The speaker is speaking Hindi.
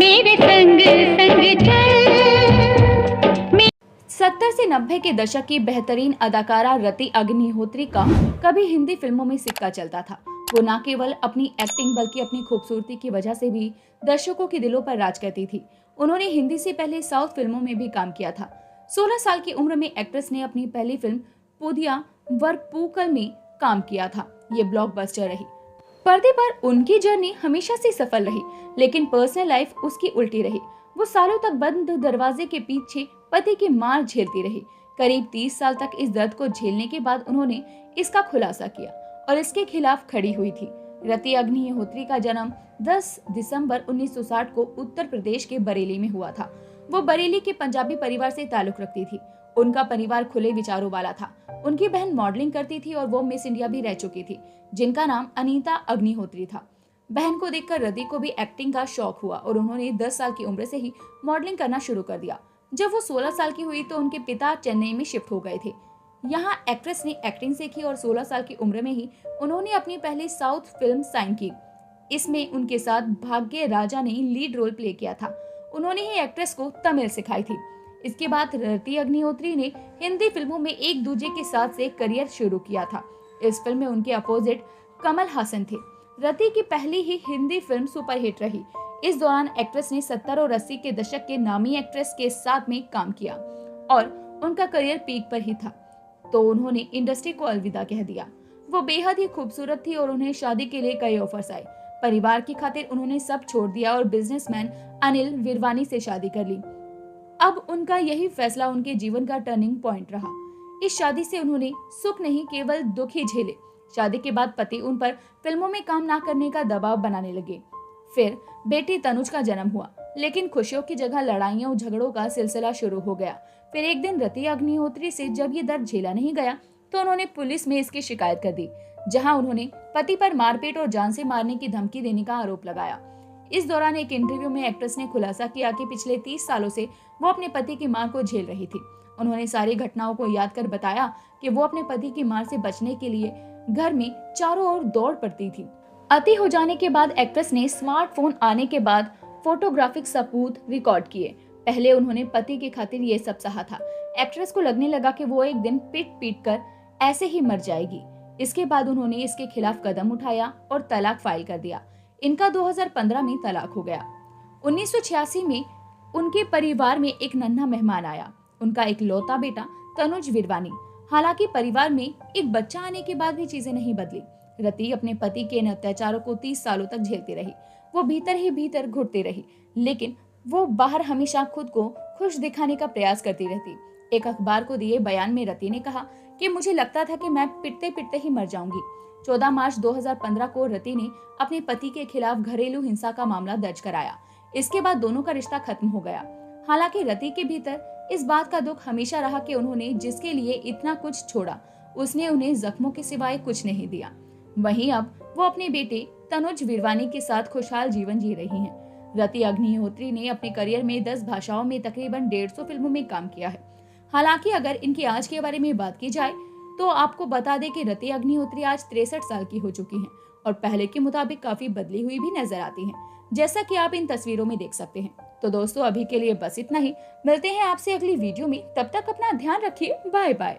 मेरे संग संग चल। 70 से 90 के दशक की बेहतरीन अदाकारा रति अग्निहोत्री का कभी हिंदी फिल्मों में सिक्का चलता था। वो न केवल अपनी एक्टिंग बल्कि अपनी खूबसूरती की वजह से भी दर्शकों के दिलों पर राज करती थी। उन्होंने हिंदी से पहले साउथ फिल्मों में भी काम किया था। 16 साल की उम्र में एक्ट्रेस ने अपनी पहली फिल्म पुदिया वरपूकल में काम किया था। ये ब्लॉकबस्टर रही। पर्दे पर उनकी जर्नी हमेशा से सफल रही, लेकिन पर्सनल लाइफ उसकी उल्टी रही। वो सालों तक बंद दरवाजे के पीछे पति की मार झेलती रही। करीब 30 साल तक इस दर्द को झेलने के बाद उन्होंने इसका खुलासा किया और इसके खिलाफ खड़ी हुई थी। रति अग्निहोत्री का जन्म 10 दिसंबर 1960 को उत्तर प्रदेश के बरेली में हुआ था। वो बरेली के पंजाबी परिवार से ताल्लुक रखती थी। उनका परिवार खुले विचारों वाला था। उनकी बहन मॉडलिंग करती थी और वो मिस इंडिया भी रह चुकी थी, जिनका नाम अनीता अग्निहोत्री था। बहन को देखकर रति को भी एक्टिंग का शौक हुआ और उन्होंने 10 साल की उम्र से ही मॉडलिंग करना शुरू कर दिया। जब वो 16 साल की हुई तो उनके पिता चेन्नई में शिफ्ट हो गए थे। यहाँ एक्ट्रेस ने एक्टिंग सीखी और 16 साल की उम्र में ही उन्होंने अपनी पहली साउथ फिल्म साइन की। इसमें उनके साथ भाग्य राजा ने लीड रोल प्ले किया था। उन्होंने ही एक्ट्रेस को तमिल सिखाई थी। इसके बाद रति अग्निहोत्री ने हिंदी फिल्मों में एक दूजे के साथ से करियर शुरू किया था। इस फिल्म में उनके अपोजिट कमल हासन थे। रति की पहली ही हिंदी फिल्म सुपरहिट रही। इस दौरान एक्ट्रेस ने 70 और 80 के दशक के नामी एक्ट्रेस के साथ में काम किया और उनका करियर पीक पर ही था, तो उन्होंने इंडस्ट्री को अलविदा कह दिया। वो बेहद ही खूबसूरत थी और उन्हें शादी के लिए कई ऑफर्स आए। परिवार की खातिर उन्होंने सब छोड़ दिया और बिजनेसमैन अनिल विरवानी से शादी कर ली। अब उनका यही फैसला उनके जीवन का टर्निंग पॉइंट रहा। इस शादी से उन्होंने सुख नहीं केवल दुख ही झेले। शादी के बाद पति उन पर फिल्मों में काम ना करने का दबाव बनाने लगे। फिर बेटी तनुज का जन्म हुआ, लेकिन खुशियों की जगह लड़ाइयों और झगड़ों का सिलसिला शुरू हो गया। फिर एक दिन रति अग्निहोत्री से जब ये दर्द झेला नहीं गया तो उन्होंने पुलिस में इसकी शिकायत कर दी, जहां उन्होंने पति पर मारपीट और जान से मारने की धमकी देने का आरोप लगाया। इस दौरान एक इंटरव्यू में एक्ट्रेस ने खुलासा किया कि पिछले 30 सालों से वो अपने पति की मार को झेल रही थी। उन्होंने सारी घटनाओं को याद कर बताया कि वो अपने पति की मार से बचने के लिए घर में चारों ओर दौड़ पड़ती थी। अति हो जाने के बाद एक्ट्रेस ने स्मार्टफोन आने के बाद फोटोग्राफिक सबूत रिकॉर्ड किए। पहले उन्होंने पति की खातिर ये सब सहा था। एक्ट्रेस को लगने लगा कि वो एक दिन पीट पीट कर ऐसे ही मर जाएगी। इसके बाद उन्होंने इसके खिलाफ कदम उठाया और तलाक फाइल कर दिया। इनका 2015 में तलाक हो गया। 1986 में उनके परिवार में एक नन्हा मेहमान आया, उनका एक लौता बेटा तनुज विरवानी। हालांकि परिवार में एक बच्चा आने के बाद भी चीजें नहीं बदली। रति अपने पति के इन अत्याचारों को 30 सालों तक झेलती रही। वो भीतर ही भीतर घुटती रही, लेकिन वो बाहर हमेशा खुद को खुश दिखाने का प्रयास करती रहती। एक अखबार को दिए बयान में रति ने कहा कि मुझे लगता था कि मैं पिटते पिटते ही मर जाऊंगी। 14 मार्च 2015 को रति ने अपने पति के खिलाफ घरेलू हिंसा का मामला दर्ज कराया। इसके बाद दोनों का रिश्ता खत्म हो गया। हालांकि रति के भीतर इस बात का दुख हमेशा रहा कि उन्होंने जिसके लिए इतना कुछ छोड़ा, उसने उन्हें जख्मों के सिवाय कुछ नहीं दिया। वहीं अब वो अपने बेटे तनुज विरवानी के साथ खुशहाल जीवन जी रही हैं। रति अग्निहोत्री ने अपने करियर में 10 भाषाओं में तकरीबन 150 फिल्मों में काम किया है। हालांकि अगर इनकी आज के बारे में बात की जाए तो आपको बता दें कि रति अग्निहोत्री आज 63 साल की हो चुकी हैं और पहले के मुताबिक काफी बदली हुई भी नजर आती हैं, जैसा कि आप इन तस्वीरों में देख सकते हैं। तो दोस्तों, अभी के लिए बस इतना ही। मिलते हैं आपसे अगली वीडियो में। तब तक अपना ध्यान रखिए। Bye bye.